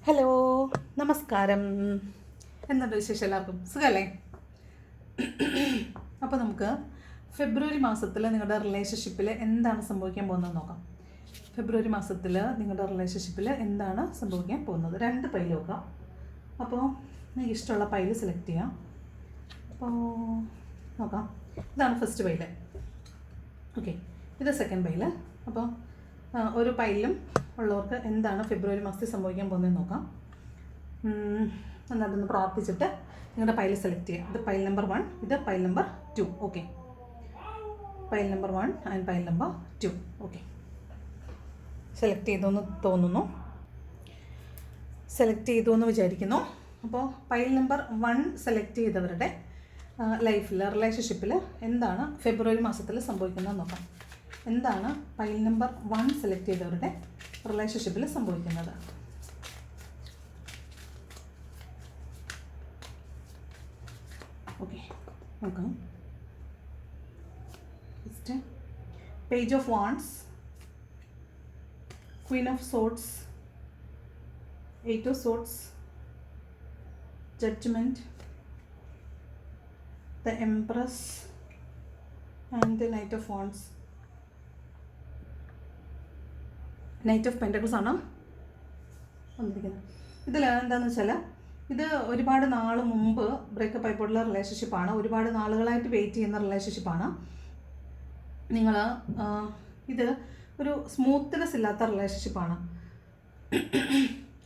Hello, നമസ്കാരം. എന്തുണ്ട് വിശേഷം? എല്ലാവർക്കും സുഖമല്ലേ? അപ്പോൾ നമുക്ക് ഫെബ്രുവരി മാസത്തിൽ നിങ്ങളുടെ റിലേഷൻഷിപ്പിൽ എന്താണ് സംഭവിക്കാൻ പോകുന്നത് നോക്കാം. ഫെബ്രുവരി മാസത്തിൽ നിങ്ങളുടെ റിലേഷൻഷിപ്പിൽ എന്താണ് സംഭവിക്കാൻ പോകുന്നത്? 2 പൈൽ നോക്കാം. അപ്പോൾ നിങ്ങൾക്ക് ഇഷ്ടമുള്ള പൈൽ സെലക്ട് ചെയ്യാം. അപ്പോൾ നോക്കാം. ഇതാണ് ഫസ്റ്റ് പൈല്. ഓക്കെ, ഇത് സെക്കൻഡ് പൈല്. അപ്പോൾ ഒരു പൈലും ഉള്ളവർക്ക് എന്താണ് ഫെബ്രുവരി മാസത്തിൽ സംഭവിക്കാൻ പോകുന്നതെന്ന് നോക്കാം. എന്നിട്ടൊന്ന് പ്രാർത്ഥിച്ചിട്ട് നിങ്ങളുടെ പൈൽ സെലക്ട് ചെയ്യുക. ഇത് പൈൽ നമ്പർ 1, ഇത് pile number 2. Okay, pile number 1 and pile number 2. Okay, select ചെയ്തെന്ന് തോന്നുന്നു, സെലക്ട് ചെയ്തു എന്ന് വിചാരിക്കുന്നു. അപ്പോൾ പൈൽ നമ്പർ 1 സെലക്ട് ചെയ്തവരുടെ ലൈഫിൽ, റിലേഷൻഷിപ്പിൽ എന്താണ് ഫെബ്രുവരി മാസത്തിൽ സംഭവിക്കുന്നത് നോക്കാം. എന്താണ് പൈൽ നമ്പർ 1 സെലക്ട് ചെയ്തവരുടെ റിലേഷൻഷിപ്പിൽ സംഭവിക്കുന്നത്? ഓക്കെ, നോക്കാം. First page of wands, queen of swords, 8 of swords, judgement, the empress and the knight of wands. Knight of pentacles ആണ് വന്നിരിക്കുന്നത്. ഇതിൽ എന്താണെന്ന് വെച്ചാൽ, ഇത് ഒരുപാട് നാൾ മുമ്പ് ബ്രേക്കപ്പ് ആയിട്ടുള്ള റിലേഷൻഷിപ്പാണ്. ഒരുപാട് നാളുകളായിട്ട് വെയിറ്റ് ചെയ്യുന്ന റിലേഷൻഷിപ്പാണ്. നിങ്ങൾ ഇത് ഒരു സ്മൂത്ത്നെസ് ഇല്ലാത്ത റിലേഷൻഷിപ്പാണ്.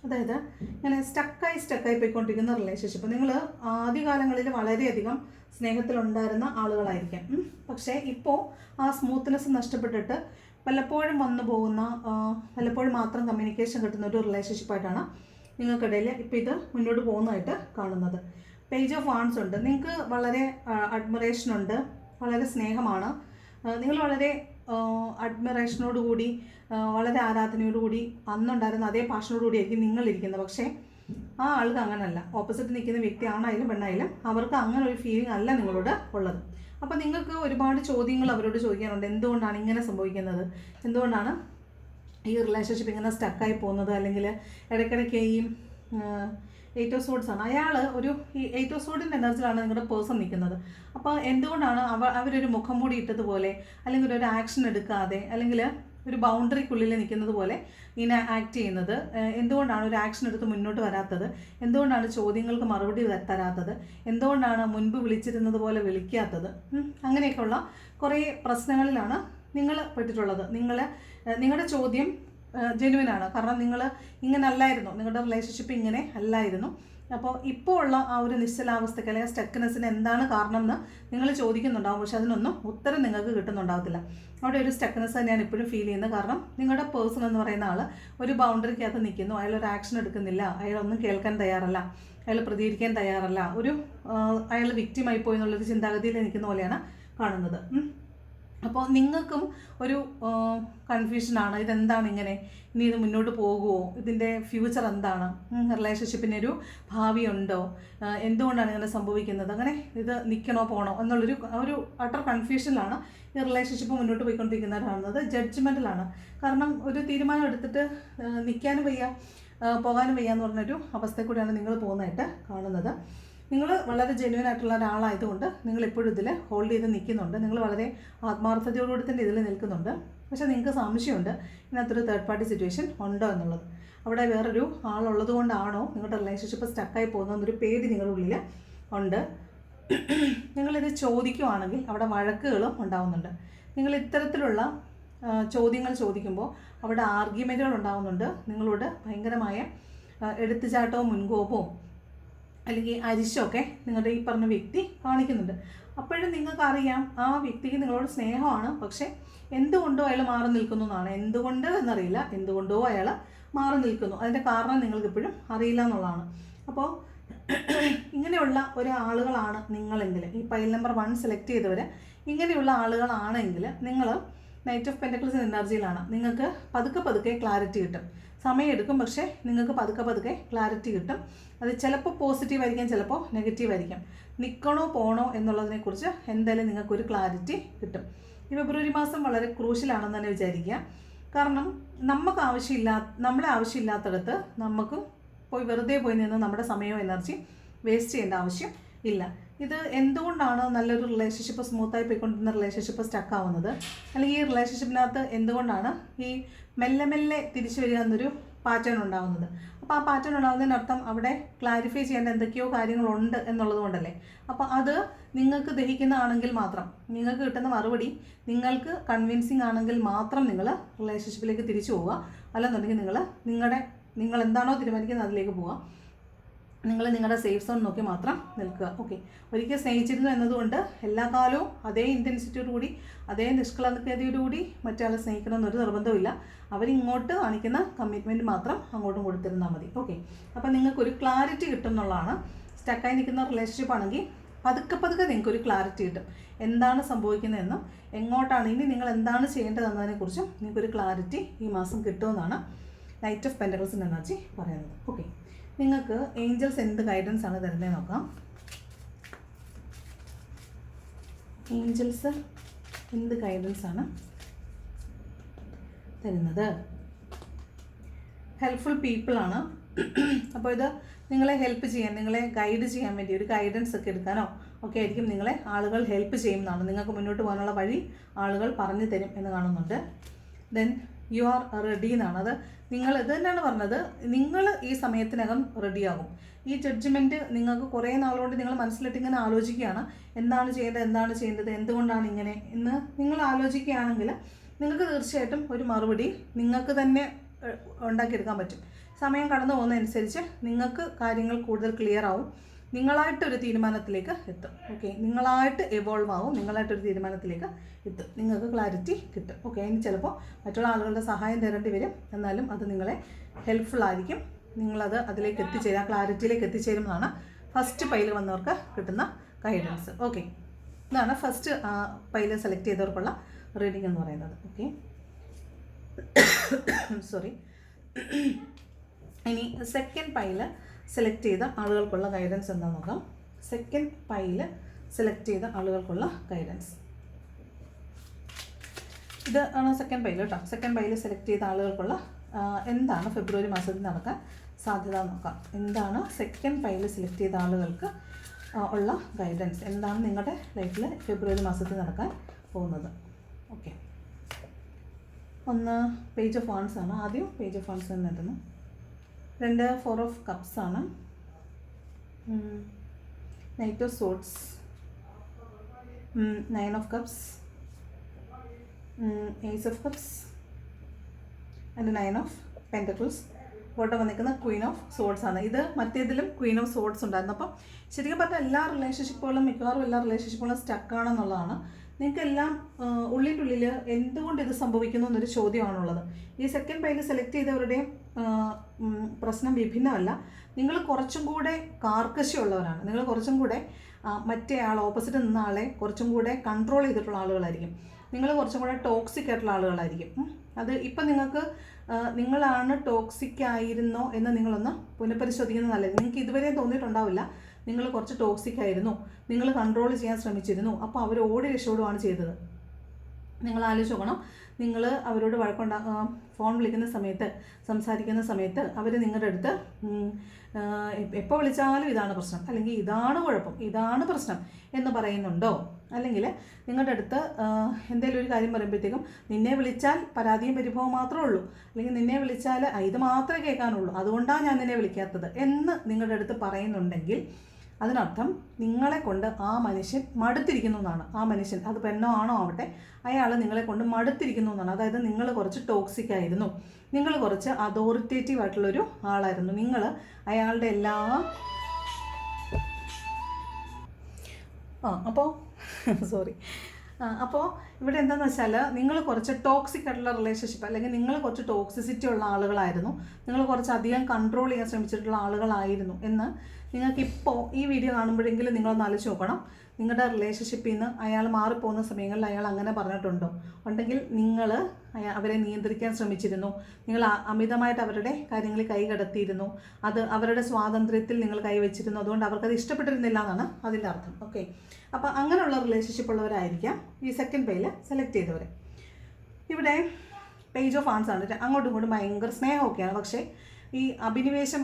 അതായത് ഇങ്ങനെ സ്റ്റക്കായി പോയിക്കൊണ്ടിരിക്കുന്ന റിലേഷൻഷിപ്പ്. നിങ്ങൾ ആദ്യകാലങ്ങളിൽ വളരെയധികം സ്നേഹത്തിലുണ്ടായിരുന്ന ആളുകളായിരിക്കാം. പക്ഷേ ഇപ്പോൾ ആ സ്മൂത്ത്നെസ് നഷ്ടപ്പെട്ടിട്ട് വല്ലപ്പോഴും വന്നു പോകുന്ന, വല്ലപ്പോഴും മാത്രം കമ്മ്യൂണിക്കേഷൻ കിട്ടുന്ന ഒരു റിലേഷൻഷിപ്പായിട്ടാണ് നിങ്ങൾക്കിടയിൽ ഇപ്പോൾ ഇത് മുന്നോട്ട് പോകുന്നതായിട്ട് കാണുന്നത്. പേജ് ഓഫ് വാണ്ട്സ് ഉണ്ട്. നിങ്ങൾക്ക് വളരെ അഡ്മിറേഷൻ ഉണ്ട്, വളരെ സ്നേഹമാണ്. നിങ്ങൾ വളരെ അഡ്മിറേഷനോടുകൂടി, വളരെ ആരാധനയോടുകൂടി അന്നുണ്ടായിരുന്ന അതേ പാഷനോടുകൂടി ആയിരിക്കും നിങ്ങളിരിക്കുന്നത്. പക്ഷേ ആ ആൾക്ക് അങ്ങനല്ല. ഓപ്പോസിറ്റ് നിൽക്കുന്ന വ്യക്തി ആണായാലും പെണ്ണായാലും അവർക്ക് അങ്ങനെ ഒരു ഫീലിംഗ് അല്ല നിങ്ങളോട് ഉള്ളത്. അപ്പോൾ നിങ്ങൾക്ക് ഒരുപാട് ചോദ്യങ്ങൾ അവരോട് ചോദിക്കാനുണ്ട്. എന്തുകൊണ്ടാണ് ഇങ്ങനെ സംഭവിക്കുന്നത്? എന്തുകൊണ്ടാണ് ഈ റിലേഷൻഷിപ്പ് ഇങ്ങനെ സ്റ്റക്കായി പോകുന്നത്? അല്ലെങ്കിൽ ഇടയ്ക്കിടയ്ക്ക് ഈ 8 ഓഫ് സോർഡ്സ് ആണ്. അയാൾ ഒരു ഈ 8 ഓഫ് സോർഡിൻ്റെ എനർജിയിലാണ് നിങ്ങളുടെ പേഴ്സൺ നിൽക്കുന്നത്. അപ്പോൾ എന്തുകൊണ്ടാണ് അവരൊരു മുഖം മൂടി ഇട്ടതുപോലെ, അല്ലെങ്കിൽ ഒരു ആക്ഷൻ എടുക്കാതെ, അല്ലെങ്കിൽ ഒരു ബൗണ്ടറിക്കുള്ളിൽ നിൽക്കുന്നത് പോലെ ഇങ്ങനെ ആക്ട് ചെയ്യുന്നത്? എന്തുകൊണ്ടാണ് ഒരു ആക്ഷൻ എടുത്ത് മുന്നോട്ട് വരാത്തത്? എന്തുകൊണ്ടാണ് ചോദ്യങ്ങൾക്ക് മറുപടി തരാത്തത്? എന്തുകൊണ്ടാണ് മുൻപ് വിളിച്ചിരുന്നത് പോലെ വിളിക്കാത്തത്? അങ്ങനെയൊക്കെയുള്ള കുറേ പ്രശ്നങ്ങളിലാണ് നിങ്ങൾ പെട്ടിട്ടുള്ളത്. നിങ്ങളുടെ ചോദ്യം ജെനുവിനാണ്. കാരണം നിങ്ങൾ ഇങ്ങനെ അല്ലായിരുന്നു, നിങ്ങളുടെ റിലേഷൻഷിപ്പ് ഇങ്ങനെ അല്ലായിരുന്നു. അപ്പോൾ ഇപ്പോൾ ഉള്ള ആ ഒരു നിശ്ചലാവസ്ഥയ്ക്ക് അല്ലെങ്കിൽ സ്റ്റക്നെസ്സിന് എന്താണ് കാരണം എന്ന് നിങ്ങൾ ചോദിക്കുന്നുണ്ടാവും. പക്ഷെ അതിനൊന്നും ഉത്തരം നിങ്ങൾക്ക് കിട്ടുന്നുണ്ടാകത്തില്ല. അവിടെ ഒരു സ്റ്റക്നെസ് തന്നെയാണ് ഇപ്പോഴും ഫീൽ ചെയ്യുന്നത്. കാരണം നിങ്ങളുടെ പേഴ്സൺ എന്ന് പറയുന്ന ആൾ ഒരു ബൗണ്ടറിക്കകത്ത് നിൽക്കുന്നു. അയാൾ ഒരു ആക്ഷൻ എടുക്കുന്നില്ല, അയാളൊന്നും കേൾക്കാൻ തയ്യാറല്ല, അയാൾ പ്രതികരിക്കാൻ തയ്യാറല്ല, അയാൾ വിക്റ്റിമായി പോയി എന്നുള്ളൊരു ചിന്താഗതിയിൽ നിൽക്കുന്ന പോലെയാണ് കാണുന്നത്. അപ്പോൾ നിങ്ങൾക്കും ഒരു കൺഫ്യൂഷനാണ്. ഇതെന്താണ് ഇങ്ങനെ? ഇനി ഇത് മുന്നോട്ട് പോകുമോ? ഇതിൻ്റെ ഫ്യൂച്ചർ എന്താണ്? റിലേഷൻഷിപ്പിനൊരു ഭാവിയുണ്ടോ? എന്തുകൊണ്ടാണ് ഇങ്ങനെ സംഭവിക്കുന്നത്? അങ്ങനെ ഇത് നിൽക്കണോ പോകണോ എന്നുള്ളൊരു അട്ടർ കൺഫ്യൂഷനിലാണ് ഈ റിലേഷൻഷിപ്പ് മുന്നോട്ട് പോയിക്കൊണ്ടിരിക്കുന്നത് കാണുന്നത്. ജഡ്ജ്മെൻറ്റിലാണ്. കാരണം ഒരു തീരുമാനം എടുത്തിട്ട് നിൽക്കാനും വയ്യ, പോകാനും വയ്യ എന്ന് പറഞ്ഞൊരു അവസ്ഥയിൽ കൂടിയാണ് നിങ്ങൾ പോകുന്നതായിട്ട് കാണുന്നത്. നിങ്ങൾ വളരെ ജെന്യുവൻ ആയിട്ടുള്ള ഒരാളായതുകൊണ്ട് നിങ്ങൾ എപ്പോഴും ഇതിൽ ഹോൾഡ് ചെയ്ത് നിൽക്കുന്നുണ്ട്. നിങ്ങൾ വളരെ ആത്മാർത്ഥതയോടുകൂടി തന്നെ ഇതിൽ നിൽക്കുന്നുണ്ട്. പക്ഷേ നിങ്ങൾക്ക് സംശയമുണ്ട് ഇതിനകത്തൊരു തേർഡ് പാർട്ടി സിറ്റുവേഷൻ ഉണ്ടോ എന്നുള്ളത്. അവിടെ വേറൊരു ആളുള്ളത് കൊണ്ടാണോ നിങ്ങളുടെ റിലേഷൻഷിപ്പ് സ്റ്റക്കായി പോകുന്നതെന്നൊരു പേടി നിങ്ങളുടെ ഉള്ളിൽ ഉണ്ട്. നിങ്ങളിത് ചോദിക്കുവാണെങ്കിൽ അവിടെ വഴക്കുകളും ഉണ്ടാകുന്നുണ്ട്. നിങ്ങൾ ഇത്തരത്തിലുള്ള ചോദ്യങ്ങൾ ചോദിക്കുമ്പോൾ അവിടെ ആർഗ്യുമെൻറ്റുകൾ ഉണ്ടാകുന്നുണ്ട്. നിങ്ങളോട് ഭയങ്കരമായ എടുത്തുചാട്ടവും മുൻകോപവും അല്ലെങ്കിൽ അരിശമൊക്കെ നിങ്ങളുടെ ഈ പറഞ്ഞ വ്യക്തി കാണിക്കുന്നുണ്ട്. അപ്പോഴും നിങ്ങൾക്കറിയാം ആ വ്യക്തിക്ക് നിങ്ങളോട് സ്നേഹമാണ്. പക്ഷേ എന്തുകൊണ്ടോ അയാൾ മാറി നിൽക്കുന്നു എന്നാണ്. എന്തുകൊണ്ട് എന്നറിയില്ല, എന്തുകൊണ്ടോ അയാൾ മാറി നിൽക്കുന്നു. അതിൻ്റെ കാരണം നിങ്ങൾക്കിപ്പോഴും അറിയില്ല എന്നുള്ളതാണ്. അപ്പോൾ ഇങ്ങനെയുള്ള ഒരാളുകളാണ് നിങ്ങളെങ്കിൽ, ഈ പൈൽ നമ്പർ 1 സെലക്ട് ചെയ്തവർ ഇങ്ങനെയുള്ള ആളുകളാണെങ്കിൽ, നിങ്ങൾ നൈറ്റ് ഓഫ് പെൻറ്റക്കിൾസ് എനർജിയിലാണ്. നിങ്ങൾക്ക് പതുക്കെ ക്ലാരിറ്റി കിട്ടും. സമയമെടുക്കും, പക്ഷേ നിങ്ങൾക്ക് പതുക്കെ ക്ലാരിറ്റി കിട്ടും. അത് ചിലപ്പോൾ പോസിറ്റീവ് ആയിരിക്കാം, ചിലപ്പോൾ നെഗറ്റീവ് ആയിരിക്കാം. നിൽക്കണോ പോകണോ എന്നുള്ളതിനെക്കുറിച്ച് എന്തായാലും നിങ്ങൾക്കൊരു ക്ലാരിറ്റി കിട്ടും. ഈ ഫെബ്രുവരി മാസം വളരെ ക്രൂഷ്യലാണെന്ന് തന്നെ വിചാരിക്കുക. കാരണം നമ്മളെ ആവശ്യമില്ലാത്തടത്ത് നമുക്കും വെറുതെ പോയി നിന്ന് നമ്മുടെ സമയവും എനർജി വേസ്റ്റ് ചെയ്യേണ്ട ആവശ്യം ഇല്ല. ഇത് എന്തുകൊണ്ടാണ് നല്ലൊരു റിലേഷൻഷിപ്പ് സ്മൂത്തായി പോയിക്കൊണ്ടിരുന്ന റിലേഷൻഷിപ്പ് സ്റ്റക്ക് ആവുന്നത്, അല്ലെങ്കിൽ ഈ റിലേഷൻഷിപ്പിനകത്ത് എന്തുകൊണ്ടാണ് ഈ മെല്ലെ മെല്ലെ തിരിച്ചു വരിക എന്നൊരു പാറ്റേൺ ഉണ്ടാകുന്നത്? അപ്പോൾ ആ പാറ്റേൺ ഉണ്ടാകുന്നതിനർത്ഥം അവിടെ ക്ലാരിഫൈ ചെയ്യേണ്ട എന്തൊക്കെയോ കാര്യങ്ങളുണ്ട് എന്നുള്ളത് കൊണ്ടല്ലേ. അപ്പോൾ അത് നിങ്ങൾക്ക് ദഹിക്കുന്നതാണെങ്കിൽ മാത്രം, നിങ്ങൾക്ക് കിട്ടുന്ന മറുപടി നിങ്ങൾക്ക് കൺവിൻസിങ് ആണെങ്കിൽ മാത്രം നിങ്ങൾ റിലേഷൻഷിപ്പിലേക്ക് തിരിച്ചു പോവുക. അല്ലെന്നുണ്ടെങ്കിൽ നിങ്ങൾ എന്താണോ തീരുമാനിക്കുന്നത് അതിലേക്ക് പോവുക. നിങ്ങൾ നിങ്ങളുടെ സേഫ് സോൺ നോക്കി മാത്രം നിൽക്കുക. ഓക്കെ, ഒരിക്കൽ സ്നേഹിച്ചിരുന്നു എന്നതുകൊണ്ട് എല്ലാ കാലവും അതേ ഇൻറ്റൻസിറ്റിയോടുകൂടി അതേ നിഷ്കളങ്കതയോടുകൂടി മറ്റൊരാളെ സ്നേഹിക്കണമെന്നൊരു നിർബന്ധമില്ല. അവരിങ്ങോട്ട് കാണിക്കുന്ന കമ്മിറ്റ്മെൻറ്റ് മാത്രം അങ്ങോട്ടും കൊടുത്തിരുന്നാൽ മതി. ഓക്കെ, അപ്പോൾ നിങ്ങൾക്കൊരു ക്ലാരിറ്റി കിട്ടും എന്നുള്ളതാണ്. സ്റ്റക്കായി നിൽക്കുന്ന റിലേഷൻഷിപ്പ് ആണെങ്കിൽ പതുക്കെ നിങ്ങൾക്കൊരു ക്ലാരിറ്റി കിട്ടും. എന്താണ് സംഭവിക്കുന്നതെന്നും എങ്ങോട്ടാണ് ഇനി നിങ്ങൾ എന്താണ് ചെയ്യേണ്ടതെന്നതിനെക്കുറിച്ചും നിങ്ങൾക്കൊരു ക്ലാരിറ്റി ഈ മാസം കിട്ടുമെന്നാണ് നൈറ്റ് ഓഫ് പെൻറ്റക്കിൾസിൻ്റെ എനർജി പറയുന്നത്. ഓക്കെ, നിങ്ങൾക്ക് ഏഞ്ചൽസ് എന്ത് ഗൈഡൻസ് ആണ് തരുന്നത് നോക്കാം. ഏഞ്ചൽസ് എന്ത് ഗൈഡൻസ് ആണ് തരുന്നത്? ഹെൽപ്ഫുൾ പീപ്പിളാണ്. അപ്പോൾ ഇത് നിങ്ങളെ ഹെൽപ്പ് ചെയ്യാൻ, നിങ്ങളെ ഗൈഡ് ചെയ്യാൻ വേണ്ടി ഒരു ഗൈഡൻസ് ഒക്കെ എടുക്കാനോ ഒക്കെ ആയിരിക്കും നിങ്ങളെ ആളുകൾ ഹെൽപ്പ് ചെയ്യുന്നതാണ്. നിങ്ങൾക്ക് മുന്നോട്ട് പോകാനുള്ള വഴി ആളുകൾ പറഞ്ഞു തരും എന്ന് കാണുന്നുണ്ട്. ദെൻ യു ആർ റെഡി എന്നാണ്. അത് നിങ്ങൾ ഇത് തന്നെയാണ് പറഞ്ഞത്, നിങ്ങൾ ഈ സമയത്തിനകം റെഡിയാകും. ഈ ജഡ്ജ്മെൻറ്റ് നിങ്ങൾക്ക് കുറേ നാളുകൊണ്ട് നിങ്ങൾ മനസ്സിലിട്ട് ഇങ്ങനെ ആലോചിക്കുകയാണ്, എന്താണ് ചെയ്യേണ്ടത്, എന്തുകൊണ്ടാണ് ഇങ്ങനെ എന്ന് നിങ്ങൾ ആലോചിക്കുകയാണെങ്കിൽ നിങ്ങൾക്ക് തീർച്ചയായിട്ടും ഒരു മറുപടി നിങ്ങൾക്ക് തന്നെ ഉണ്ടാക്കിയെടുക്കാൻ പറ്റും. സമയം കടന്നു പോകുന്നതനുസരിച്ച് നിങ്ങൾക്ക് കാര്യങ്ങൾ കൂടുതൽ ക്ലിയർ ആവും, നിങ്ങളായിട്ടൊരു തീരുമാനത്തിലേക്ക് എത്തും. ഓക്കെ, നിങ്ങളായിട്ട് എവോൾവ് ആവും, നിങ്ങളായിട്ടൊരു തീരുമാനത്തിലേക്ക് എത്തും, നിങ്ങൾക്ക് ക്ലാരിറ്റി കിട്ടും. ഓക്കെ, ഇനി ചിലപ്പോൾ മറ്റുള്ള ആളുകളുടെ സഹായം തരേണ്ടി വരും, എന്നാലും അത് നിങ്ങളെ ഹെൽപ്ഫുൾ ആയിരിക്കും. നിങ്ങളത് അതിലേക്ക് എത്തിച്ചേരും, ആ ക്ലാരിറ്റിയിലേക്ക് എത്തിച്ചേരുമെന്നാണ് ഫസ്റ്റ് പൈൽ വന്നവർക്ക് കിട്ടുന്ന ഗൈഡൻസ്. ഓക്കെ, ഇതാണ് ഫസ്റ്റ് പൈൽ സെലക്ട് ചെയ്തവർക്കുള്ള റീഡിംഗ് എന്ന് പറയുന്നത്. Okay, sorry. ഇനി സെക്കൻഡ് പൈൽ സെലക്ട് ചെയ്ത ആളുകൾക്കുള്ള ഗൈഡൻസ് എന്താണെന്ന് നോക്കാം. സെക്കൻഡ് പൈൽ സെലക്ട് ചെയ്ത ആളുകൾക്കുള്ള ഗൈഡൻസ് ഇത് ആണ്. സെക്കൻഡ് പൈൽ കേട്ടോ. സെക്കൻഡ് പൈൽ സെലക്ട് ചെയ്ത ആളുകൾക്കുള്ള എന്താണ് ഫെബ്രുവരി മാസത്തിൽ നടക്കാൻ സാധ്യത നോക്കാം. എന്താണ് സെക്കൻഡ് പൈൽ സെലക്ട് ചെയ്ത ആളുകൾക്ക് ഉള്ള ഗൈഡൻസ്, എന്താണ് നിങ്ങളുടെ ലൈഫിൽ ഫെബ്രുവരി മാസത്തിൽ നടക്കാൻ പോകുന്നത്? ഓക്കെ, ഒന്ന് പേജ് ഓഫ് വാൺസ് ആണ്. ആദ്യം പേജ് ഓഫ് വാൺസ് തന്നെ എത്തുന്നു. 2 4 ഓഫ് കപ്സ് ആണ്. Knight of swords, 9 of cups, ace of cups and 9 of pentacles. Photo വന്നിരിക്കുന്ന ക്വീൻ ഓഫ് സോർട്സ് ആണ്. ഇത് മറ്റേതിലും ക്വീൻ ഓഫ് സോർട്സ് ഉണ്ടായിരുന്നു. അപ്പം ശരിക്കും പറഞ്ഞാൽ എല്ലാ റിലേഷൻഷിപ്പുകളും മിക്കവാറും എല്ലാ റിലേഷൻഷിപ്പുകളും സ്റ്റക്കാണെന്നുള്ളതാണ്. നിങ്ങൾക്കെല്ലാം ഉള്ളിൻ്റെ ഉള്ളിൽ എന്തുകൊണ്ട് ഇത് സംഭവിക്കുന്നു എന്നൊരു ചോദ്യമാണുള്ളത്. ഈ സെക്കൻഡ് പൈൽ സെലക്ട് ചെയ്തവരുടെയും പ്രശ്നം വിഭിന്നമല്ല. നിങ്ങൾ കുറച്ചും കൂടെ കാർക്കശ്യമുള്ളവരാണ്. നിങ്ങൾ കുറച്ചും കൂടെ മറ്റേ ഓപ്പോസിറ്റ് നിന്ന ആളെ കുറച്ചും കൂടെ കൺട്രോൾ ചെയ്തിട്ടുള്ള ആളുകളായിരിക്കും. നിങ്ങൾ കുറച്ചും കൂടെ ടോക്സിക് ആയിട്ടുള്ള ആളുകളായിരിക്കും. അത് ഇപ്പം നിങ്ങൾക്ക് നിങ്ങളാണ് ടോക്സിക് ആയിരുന്നോ എന്ന് നിങ്ങളൊന്ന് പുനഃപരിശോധിക്കുന്നത് നല്ലത്. നിങ്ങൾക്ക് ഇതുവരെ തോന്നിയിട്ടുണ്ടാവില്ല നിങ്ങൾ കുറച്ച് ടോക്സിക് ആയിരുന്നു, നിങ്ങൾ കൺട്രോൾ ചെയ്യാൻ ശ്രമിച്ചിരുന്നു, അപ്പോൾ അവർ ഓടി രക്ഷപ്പെടുകയാണ് ചെയ്തത്. നിങ്ങൾ ആലോചിച്ച് നോക്കണം. നിങ്ങൾ അവരോട് ഫോൺ വിളിക്കുന്ന സമയത്ത്, സംസാരിക്കുന്ന സമയത്ത് അവർ നിങ്ങളുടെ അടുത്ത് എപ്പോൾ വിളിച്ചാലും ഇതാണ് പ്രശ്നം, അല്ലെങ്കിൽ ഇതാണ് കുഴപ്പം, ഇതാണ് പ്രശ്നം എന്ന് പറയുന്നുണ്ടോ? അല്ലെങ്കിൽ നിങ്ങളുടെ അടുത്ത് എന്തെങ്കിലും ഒരു കാര്യം പറയുമ്പോഴത്തേക്കും നിന്നെ വിളിച്ചാൽ പരാതിയും പരിഭവവും മാത്രമേ ഉള്ളൂ, അല്ലെങ്കിൽ നിന്നെ വിളിച്ചാൽ ഇത് മാത്രമേ കേൾക്കാനുള്ളൂ, അതുകൊണ്ടാണ് ഞാൻ നിന്നെ വിളിക്കാത്തത് എന്ന് നിങ്ങളുടെ അടുത്ത് പറയുന്നുണ്ടെങ്കിൽ അതിനർത്ഥം നിങ്ങളെ കൊണ്ട് ആ മനുഷ്യൻ മടുത്തിരിക്കുന്നു എന്നാണ്. ആ മനുഷ്യൻ, അത് പെണ്ണോ ആണോ ആവട്ടെ, അയാൾ നിങ്ങളെ കൊണ്ട് മടുത്തിരിക്കുന്നു എന്നാണ്. അതായത് നിങ്ങൾ കുറച്ച് ടോക്സിക് ആയിരുന്നു, നിങ്ങൾ കുറച്ച് അതോറിറ്റേറ്റീവ് ആയിട്ടുള്ളൊരു ആളായിരുന്നു. നിങ്ങൾ അയാളുടെ എല്ലാ അപ്പോൾ ഇവിടെ എന്താണെന്ന് വെച്ചാൽ നിങ്ങൾ കുറച്ച് ടോക്സിക് ആയിട്ടുള്ള റിലേഷൻഷിപ്പ്, അല്ലെങ്കിൽ നിങ്ങൾ കുറച്ച് ടോക്സിസിറ്റി ഉള്ള ആളുകളായിരുന്നു, നിങ്ങൾ കുറച്ചധികം കൺട്രോൾ ചെയ്യാൻ ശ്രമിച്ചിട്ടുള്ള ആളുകളായിരുന്നു എന്ന് നിങ്ങൾക്കിപ്പോൾ ഈ വീഡിയോ കാണുമ്പോഴെങ്കിലും നിങ്ങളൊന്ന് ആലോചിച്ച് നോക്കണം. നിങ്ങളുടെ റിലേഷൻഷിപ്പിൽ നിന്ന് അയാൾ മാറിപ്പോകുന്ന സമയങ്ങളിൽ അയാൾ അങ്ങനെ പറഞ്ഞിട്ടുണ്ടോ? ഉണ്ടെങ്കിൽ നിങ്ങൾ അവരെ നിയന്ത്രിക്കാൻ ശ്രമിച്ചിരുന്നു, നിങ്ങൾ അമിതമായിട്ട് അവരുടെ കാര്യങ്ങളിൽ കൈ കടത്തിയിരുന്നു, അത് അവരുടെ സ്വാതന്ത്ര്യത്തിൽ നിങ്ങൾ കൈവച്ചിരുന്നു, അതുകൊണ്ട് അവർക്കത് ഇഷ്ടപ്പെട്ടിരുന്നില്ല എന്നാണ് അതിൻ്റെ അർത്ഥം. ഓക്കെ, അപ്പോൾ അങ്ങനെയുള്ള റിലേഷൻഷിപ്പ് ഉള്ളവരായിരിക്കാം ഈ സെക്കൻഡ് പേയിൽ സെലക്ട് ചെയ്തവർ. ഇവിടെ പേജ് ഓഫ് വാൺസ് ആണ്. അങ്ങോട്ടും ഇങ്ങോട്ടും ഭയങ്കര സ്നേഹമൊക്കെയാണ്, പക്ഷേ ഈ അഭിനിവേശം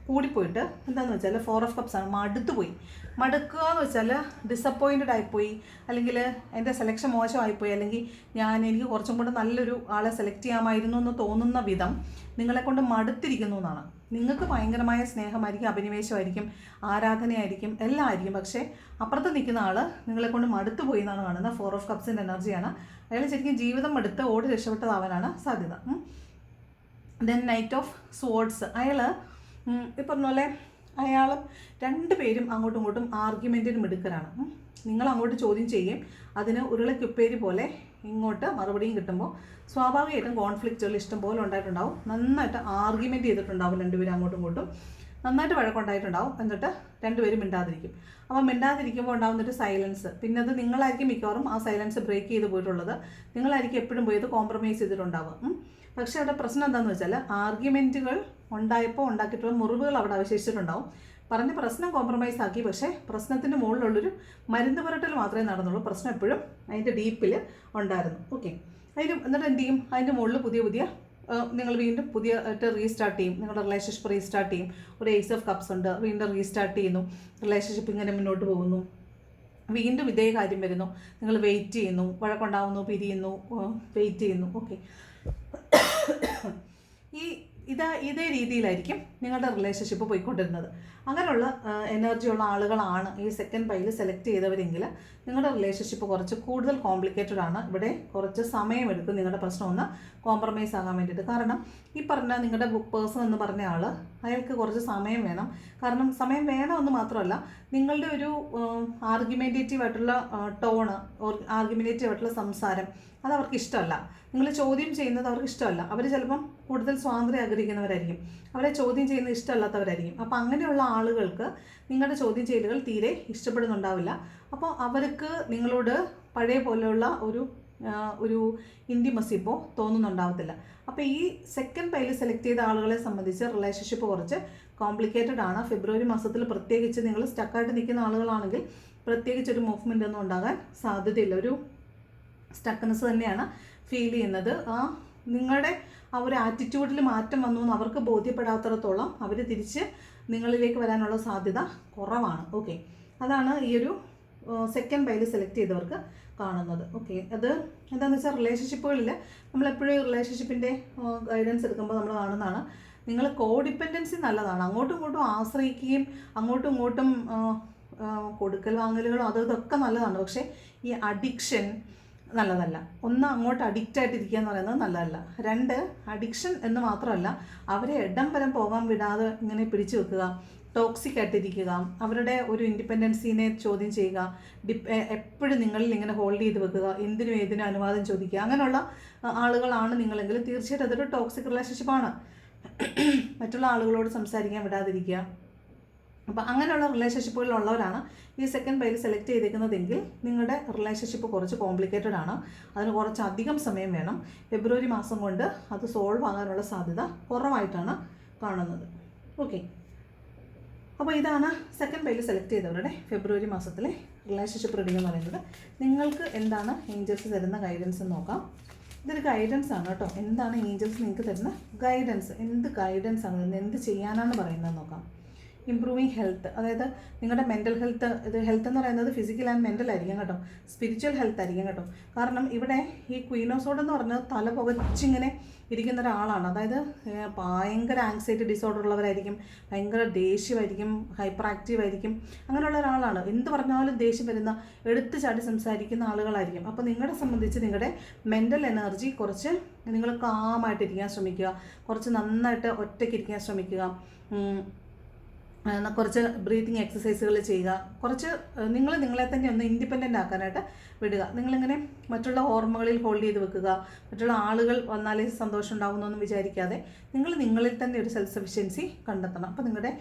കൂടിപ്പോയിട്ട് എന്താണെന്ന് വെച്ചാൽ 4 ഓഫ് കപ്സ് ആണ്, മടുത്തുപോയി. മടുക്കുക എന്ന് വെച്ചാൽ ഡിസപ്പോയിൻറ്റഡ് ആയിപ്പോയി, അല്ലെങ്കിൽ എൻ്റെ സെലക്ഷൻ മോശമായിപ്പോയി, അല്ലെങ്കിൽ എനിക്ക് കുറച്ചും കൂടെ നല്ലൊരു ആളെ സെലക്ട് ചെയ്യാമായിരുന്നു എന്ന് തോന്നുന്ന വിധം നിങ്ങളെക്കൊണ്ട് മടുത്തിരിക്കുന്നു എന്നാണ്. നിങ്ങൾക്ക് ഭയങ്കരമായ സ്നേഹമായിരിക്കും, അഭിനിവേശമായിരിക്കും, ആരാധനയായിരിക്കും, എല്ലാം ആയിരിക്കും. പക്ഷേ അപ്പുറത്ത് നിൽക്കുന്ന ആൾ നിങ്ങളെക്കൊണ്ട് മടുത്തു പോയി എന്നാണ് കാണുന്നത്. 4 ഓഫ് കപ്സിൻ്റെ എനർജിയാണ്. അയാൾ ശരിക്കും ജീവിതം മടുത്ത് ഓടി രക്ഷപ്പെട്ടതാവാനാണ് സാധ്യത. Then knight of swords. അയാൾ ഈ പറഞ്ഞ പോലെ അയാളും രണ്ടുപേരും അങ്ങോട്ടും ഇങ്ങോട്ടും ആർഗ്യുമെൻറ്റിന് മിടുക്കരാണ്. നിങ്ങൾ അങ്ങോട്ട് ചോദ്യം ചെയ്യും, അതിന് ഉരുളക്കുപ്പേരി പോലെ ഇങ്ങോട്ട് മറുപടിയും കിട്ടുമ്പോൾ സ്വാഭാവികമായിട്ടും കോൺഫ്ലിക്റ്റുകൾ ഇഷ്ടം പോലെ ഉണ്ടായിട്ടുണ്ടാവും. നന്നായിട്ട് ആർഗ്യുമെൻറ്റ് ചെയ്തിട്ടുണ്ടാവും രണ്ടുപേരും അങ്ങോട്ടും ഇങ്ങോട്ടും, നന്നായിട്ട് വഴക്കുണ്ടായിട്ടുണ്ടാവും. എന്നിട്ട് രണ്ടുപേരും മിണ്ടാതിരിക്കും. അപ്പോൾ മിണ്ടാതിരിക്കുമ്പോൾ ഉണ്ടാകുന്നൊരു സൈലൻസ്, പിന്നെ അത് നിങ്ങളായിരിക്കും മിക്കവാറും ആ സൈലൻസ് ബ്രേക്ക് ചെയ്ത് പോയിട്ടുള്ളത്. നിങ്ങളായിരിക്കും എപ്പോഴും പോയത് കോംപ്രമൈസ് ചെയ്തിട്ടുണ്ടാവുക. പക്ഷേ അവിടെ പ്രശ്നം എന്താണെന്ന് വെച്ചാൽ ആർഗ്യുമെൻറ്റുകൾ ഉണ്ടാക്കിയിട്ടുള്ള മുറിവുകൾ അവിടെ അവശേഷിച്ചിട്ടുണ്ടാവും. പറഞ്ഞ പ്രശ്നം കോംപ്രമൈസ് ആക്കി, പക്ഷേ പ്രശ്നത്തിൻ്റെ മുകളിലുള്ളൊരു മരുന്ന് പുരട്ടൽ മാത്രമേ നടന്നുള്ളൂ. പ്രശ്നം എപ്പോഴും അതിൻ്റെ ഡീപ്പിൽ ഉണ്ടായിരുന്നു. ഓക്കെ, എന്നിട്ട് എന്ത് ചെയ്യും, അതിൻ്റെ മുകളിൽ പുതിയ നിങ്ങൾ വീണ്ടും പുതിയതായിട്ട് റീസ്റ്റാർട്ട് ചെയ്യും. നിങ്ങളുടെ റിലേഷൻഷിപ്പ് റീസ്റ്റാർട്ട് ചെയ്യും. ഒരു ഏസ് ഓഫ് കപ്സ് ഉണ്ട്, വീണ്ടും റീസ്റ്റാർട്ട് ചെയ്യുന്നു. റിലേഷൻഷിപ്പ് ഇങ്ങനെ മുന്നോട്ട് പോകുന്നു. വീണ്ടും ഇതേ കാര്യം വരുന്നു. നിങ്ങൾ വെയിറ്റ് ചെയ്യുന്നു, വഴക്കുണ്ടാവുന്നു, പിരിയുന്നു, വെയിറ്റ് ചെയ്യുന്നു. ഓക്കെ, ഇതേ രീതിയിലായിരിക്കും നിങ്ങളുടെ റിലേഷൻഷിപ്പ് പോയിക്കൊണ്ടിരുന്നത്. അങ്ങനെയുള്ള എനർജിയുള്ള ആളുകളാണ് ഈ സെക്കൻഡ് പൈൽ സെലക്ട് ചെയ്തവരെങ്കിൽ നിങ്ങളുടെ റിലേഷൻഷിപ്പ് കുറച്ച് കൂടുതൽ കോംപ്ലിക്കേറ്റഡ് ആണ്. ഇവിടെ കുറച്ച് സമയമെടുക്കും നിങ്ങളുടെ പ്രശ്നം ഒന്ന് കോംപ്രമൈസ് ആകാൻ വേണ്ടിയിട്ട്. കാരണം ഈ പറഞ്ഞ നിങ്ങളുടെ പേഴ്സൺ എന്ന് പറഞ്ഞ ആൾ, അയാൾക്ക് കുറച്ച് സമയം വേണം. കാരണം സമയം വേണമെന്ന് മാത്രമല്ല, നിങ്ങളുടെ ഒരു ആർഗ്യുമെൻറ്റേറ്റീവ് ആയിട്ടുള്ള ടോണ്, ആർഗ്യുമെൻറ്റേറ്റീവ് ആയിട്ടുള്ള സംസാരം അത് അവർക്ക് ഇഷ്ടമല്ല. നിങ്ങൾ ചോദ്യം ചെയ്യുന്നത് അവർക്ക് ഇഷ്ടമല്ല. അവർ ചിലപ്പം കൂടുതൽ സ്വാതന്ത്ര്യം ആഗ്രഹിക്കുന്നവരായിരിക്കും, അവരെ ചോദ്യം ചെയ്യുന്നത് ഇഷ്ടമല്ലാത്തവരായിരിക്കും. അപ്പോൾ അങ്ങനെയുള്ള ആളുകൾക്ക് നിങ്ങളുടെ ചോദ്യം ചെയ്യലുകൾ തീരെ ഇഷ്ടപ്പെടുന്നുണ്ടാവില്ല. അപ്പോൾ അവർക്ക് നിങ്ങളോട് പഴയ പോലെയുള്ള ഒരു ഇൻറ്റിമസി ഇപ്പോൾ തോന്നുന്നുണ്ടാവത്തില്ല. അപ്പോൾ ഈ സെക്കൻഡ് പൈൽ സെലക്ട് ചെയ്ത ആളുകളെ സംബന്ധിച്ച് റിലേഷൻഷിപ്പ് കുറച്ച് കോംപ്ലിക്കേറ്റഡ് ആണ്. ഫെബ്രുവരി മാസത്തിൽ പ്രത്യേകിച്ച് നിങ്ങൾ സ്റ്റക്കായിട്ട് നിൽക്കുന്ന ആളുകളാണെങ്കിൽ പ്രത്യേകിച്ചൊരു മൂവ്മെൻ്റ് ഒന്നും ഉണ്ടാകാൻ സാധ്യതയില്ല. ഒരു സ്റ്റക്ക്നെസ് തന്നെയാണ് ഫീൽ ചെയ്യുന്നത്. നിങ്ങളുടെ ആ ഒരു ആറ്റിറ്റ്യൂഡിൽ മാറ്റം വന്നു എന്ന് അവർക്ക് ബോധ്യപ്പെടാത്തിടത്തോളം അവർ തിരിച്ച് നിങ്ങളിലേക്ക് വരാനുള്ള സാധ്യത കുറവാണ്. ഓക്കെ, അതാണ് ഈ ഒരു സെക്കൻഡ് പൈൽ സെലക്ട് ചെയ്തവർക്ക് കാണുന്നത്. ഓക്കെ, അത് എന്താണെന്ന് വെച്ചാൽ റിലേഷൻഷിപ്പുകളിൽ നമ്മളെപ്പോഴും റിലേഷൻഷിപ്പിൻ്റെ ഗൈഡൻസ് എടുക്കുമ്പോൾ നമ്മൾ കാണുന്നതാണ്, നിങ്ങൾ കോഡിപ്പെൻഡൻസി നല്ലതാണ്. അങ്ങോട്ടും ഇങ്ങോട്ടും ആശ്രയിക്കുകയും അങ്ങോട്ടും ഇങ്ങോട്ടും കൊടുക്കൽ വാങ്ങലുകളും ഇതൊക്കെ നല്ലതാണ്. പക്ഷേ ഈ അഡിക്ഷൻ നല്ലതല്ല. ഒന്ന്, അങ്ങോട്ട് അഡിക്റ്റായിട്ടിരിക്കുക എന്ന് പറയുന്നത് നല്ലതല്ല. 2, അഡിക്ഷൻ എന്ന് മാത്രമല്ല, അവരെ ഇടം വരെ പോകാൻ വിടാതെ ഇങ്ങനെ പിടിച്ചു വെക്കുക, ടോക്സിക് ആയിട്ടിരിക്കുക, അവരുടെ ഒരു ഇൻഡിപെൻഡൻസിനെ ചോദ്യം ചെയ്യുക, എപ്പോഴും നിങ്ങളിൽ ഇങ്ങനെ ഹോൾഡ് ചെയ്ത് വെക്കുക, എന്തിനും ഏതിനും അനുവാദം ചോദിക്കുക, അങ്ങനെയുള്ള ആളുകളാണ് നിങ്ങളെങ്കിൽ തീർച്ചയായിട്ടും അതൊരു ടോക്സിക് റിലേഷൻഷിപ്പാണ്. മറ്റുള്ള ആളുകളോട് സംസാരിക്കാൻ വിടാതിരിക്കുക. അപ്പോൾ അങ്ങനെയുള്ള റിലേഷൻഷിപ്പുകളിലുള്ളവരാണ് ഈ സെക്കൻഡ് പൈൽ സെലക്ട് ചെയ്തേക്കുന്നതെങ്കിൽ നിങ്ങളുടെ റിലേഷൻഷിപ്പ് കുറച്ച് കോംപ്ലിക്കേറ്റഡ് ആണ്. അതിന് കുറച്ചധികം സമയം വേണം. ഫെബ്രുവരി മാസം കൊണ്ട് അത് സോൾവ് ആകാനുള്ള സാധ്യത കുറവായിട്ടാണ് കാണുന്നത്. ഓക്കെ, അപ്പോൾ ഇതാണ് സെക്കൻഡ് പൈൽ സെലക്ട് ചെയ്തവരുടെ ഫെബ്രുവരി മാസത്തിലെ റിലേഷൻഷിപ്പ് റീഡിംഗ് എന്ന് പറയുന്നത്. നിങ്ങൾക്ക് എന്താണ് ഏഞ്ചൽസ് തരുന്ന ഗൈഡൻസ് എന്ന് നോക്കാം. ഇതൊരു ഗൈഡൻസ് ആണ് കേട്ടോ. എന്താണ് ഏഞ്ചൽസ് നിങ്ങൾക്ക് തരുന്ന ഗൈഡൻസ്, എന്ത് ഗൈഡൻസ് ആണ്, എന്ത് ചെയ്യാനാണ് പറയുന്നത് നോക്കാം. ഇംപ്രൂവിങ് ഹെൽത്ത്, അതായത് നിങ്ങളുടെ മെൻ്റൽ ഹെൽത്ത്. ഇത് ഹെൽത്ത് എന്ന് പറയുന്നത് ഫിസിക്കൽ ആൻഡ് മെൻ്റൽ ആയിരിക്കും കേട്ടോ, സ്പിരിച്വൽ ഹെൽത്ത് ആയിരിക്കും കേട്ടോ. കാരണം ഇവിടെ ഈ ക്വീൻ ഓഫ് സോർഡ് എന്ന് പറഞ്ഞാൽ തല പുകച്ചിങ്ങനെ ഇരിക്കുന്ന ഒരാളാണ്. അതായത് ഭയങ്കര ആങ്സൈറ്റി ഡിസോർഡർ ഉള്ളവരായിരിക്കും, ഭയങ്കര ദേഷ്യമായിരിക്കും, ഹൈപ്പർ ആക്റ്റീവ് ആയിരിക്കും, അങ്ങനെയുള്ള ഒരാളാണ്. എന്ത് പറഞ്ഞാലും ദേഷ്യം വരുന്ന, എടുത്തു ചാടി സംസാരിക്കുന്ന ആളുകളായിരിക്കും. അപ്പോൾ നിങ്ങളെ സംബന്ധിച്ച് നിങ്ങളുടെ മെൻ്റൽ എനർജി കുറച്ച് നിങ്ങൾ കാമായിട്ടിരിക്കാൻ ശ്രമിക്കുക, കുറച്ച് നന്നായിട്ട് ഒറ്റയ്ക്കിരിക്കാൻ ശ്രമിക്കുക, കുറച്ച് ബ്രീത്തിങ് എക്സസൈസുകൾ ചെയ്യുക, കുറച്ച് നിങ്ങളെ തന്നെ ഒന്ന് ഇൻഡിപെൻഡൻ്റ് ആക്കാനായിട്ട് വിടുക. നിങ്ങളിങ്ങനെ മറ്റുള്ള ഓർമ്മകളിൽ ഹോൾഡ് ചെയ്ത് വെക്കുക, മറ്റുള്ള ആളുകൾ വന്നാലേ സന്തോഷം ഉണ്ടാകുമെന്നൊന്നും വിചാരിക്കാതെ നിങ്ങളിൽ തന്നെ ഒരു സെൽഫ് സഫിഷ്യൻസി കണ്ടെത്തണം. അപ്പോൾ നിങ്ങളുടെ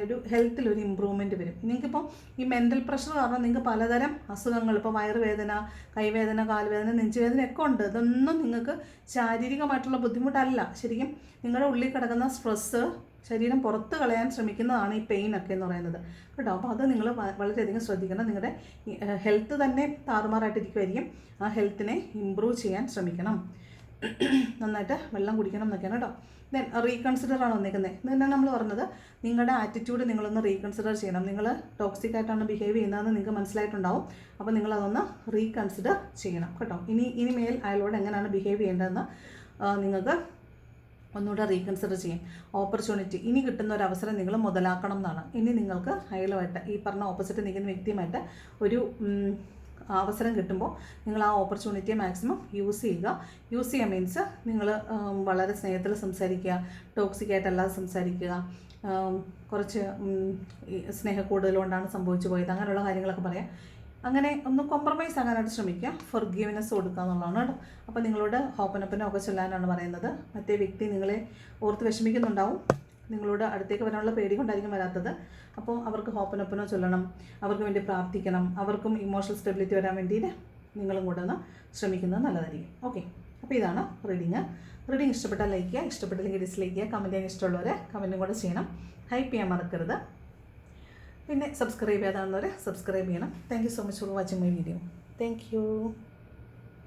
ഒരു ഹെൽത്തിൽ ഒരു ഇമ്പ്രൂവ്മെൻറ്റ് വരും. നിങ്ങൾക്കിപ്പോൾ ഈ മെൻ്റൽ പ്രഷർ കാരണം നിങ്ങൾക്ക് പലതരം അസുഖങ്ങൾ, ഇപ്പോൾ വയറുവേദന, കൈവേദന, കാൽവേദന, നെഞ്ചുവേദന ഒക്കെ ഉണ്ട്. ഇതൊന്നും നിങ്ങൾക്ക് ശാരീരികമായിട്ടുള്ള ബുദ്ധിമുട്ടല്ല. ശരിക്കും നിങ്ങളുടെ ഉള്ളിൽ കിടക്കുന്ന സ്ട്രെസ്സ് ശരീരം പുറത്ത് കളയാൻ ശ്രമിക്കുന്നതാണ് ഈ പെയിൻ ഒക്കെ എന്ന് പറയുന്നത് കേട്ടോ. അപ്പോൾ അത് നിങ്ങൾ വളരെയധികം ശ്രദ്ധിക്കണം. നിങ്ങളുടെ ഹെൽത്ത് തന്നെ താറുമാറായിട്ടിരിക്കുമായിരിക്കും. ആ ഹെൽത്തിനെ ഇമ്പ്രൂവ് ചെയ്യാൻ ശ്രമിക്കണം. നന്നായിട്ട് വെള്ളം കുടിക്കണം എന്നൊക്കെയാണ് കേട്ടോ. ദെൻ റീകൺസിഡർ ആണ് വന്നിരിക്കുന്നത്. ഇതെന്നാണ് നമ്മൾ പറഞ്ഞത്, നിങ്ങളുടെ ആറ്റിറ്റ്യൂഡ് നിങ്ങളൊന്ന് റീകൺസിഡർ ചെയ്യണം. നിങ്ങൾ ടോക്സിക് ആയിട്ടാണ് ബിഹേവ് ചെയ്യുന്നതെന്ന് നിങ്ങൾക്ക് മനസ്സിലായിട്ടുണ്ടാവും. അപ്പോൾ നിങ്ങളതൊന്ന് റീകൺസിഡർ ചെയ്യണം കേട്ടോ. ഇനിമേൽ അയാളോട് എങ്ങനെയാണ് ബിഹേവ് ചെയ്യേണ്ടതെന്ന് നിങ്ങൾക്ക് ഒന്നുകൂടെ റീകൺസിഡർ ചെയ്യും. ഓപ്പർച്യൂണിറ്റി, ഇനി കിട്ടുന്ന ഒരു അവസരം നിങ്ങൾ മുതലാക്കണം എന്നാണ്. ഇനി നിങ്ങൾക്ക് അയാളുമായിട്ട്, ഈ പറഞ്ഞ ഓപ്പോസിറ്റ് നിൽക്കുന്ന വ്യക്തിയുമായിട്ട് ഒരു അവസരം കിട്ടുമ്പോൾ നിങ്ങൾ ആ ഓപ്പർച്യൂണിറ്റിയെ മാക്സിമം യൂസ് ചെയ്യുക മീൻസ് നിങ്ങൾ വളരെ സ്നേഹത്തിൽ സംസാരിക്കുക, ടോക്സിക് ആയിട്ടല്ലാതെ സംസാരിക്കുക, കുറച്ച് സ്നേഹക്കൂടുതലുകൊണ്ടാണ് സംഭവിച്ചു പോയത്, അങ്ങനെയുള്ള കാര്യങ്ങളൊക്കെ പറയാം. അങ്ങനെ ഒന്ന് കോംപ്രമൈസ് ആകാനായിട്ട് ശ്രമിക്കുക, ഫൊർഗീവ്നെസ് കൊടുക്കുക എന്നുള്ളതാണ് കേട്ടോ. അപ്പോൾ നിങ്ങളോട് ഹോപ്പനപ്പനോ ഒക്കെ ചൊല്ലാനാണ് പറയുന്നത്. മറ്റേ വ്യക്തി നിങ്ങളെ ഓർത്ത് വിഷമിക്കുന്നുണ്ടാവും, നിങ്ങളോട് അടുത്തേക്ക് വരാനുള്ള പേടി കൊണ്ടായിരിക്കും വരാത്തത്. അപ്പോൾ അവർക്ക് ഹോപ്പനൊപ്പനോ ചൊല്ലണം, അവർക്ക് വേണ്ടി പ്രാർത്ഥിക്കണം, അവർക്കും ഇമോഷണൽ സ്റ്റെബിലിറ്റി വരാൻ വേണ്ടിയിട്ട് നിങ്ങളും കൂടെ ഒന്ന് ശ്രമിക്കുന്നത് നല്ലതായിരിക്കും. ഓക്കെ, അപ്പോൾ ഇതാണ് റീഡിങ് ഇഷ്ടപ്പെട്ടാൽ ലൈക്ക് ചെയ്യുക, ഇഷ്ടപ്പെട്ടില്ലെങ്കിൽ ഡിസ്ലൈക്ക് ചെയ്യുക. കമൻറ്റ് ചെയ്യാൻ ഇഷ്ടമുള്ളവരെ കമൻറ്റും കൂടെ ചെയ്യണം, ഹൈപ്പ് ചെയ്യാൻ മറക്കരുത്. പിന്നെ സബ്സ്ക്രൈബ് ചെയ്യാതാണെന്നവരെ സബ്സ്ക്രൈബ് ചെയ്യണം. Thank you so much for watching my video. Thank you.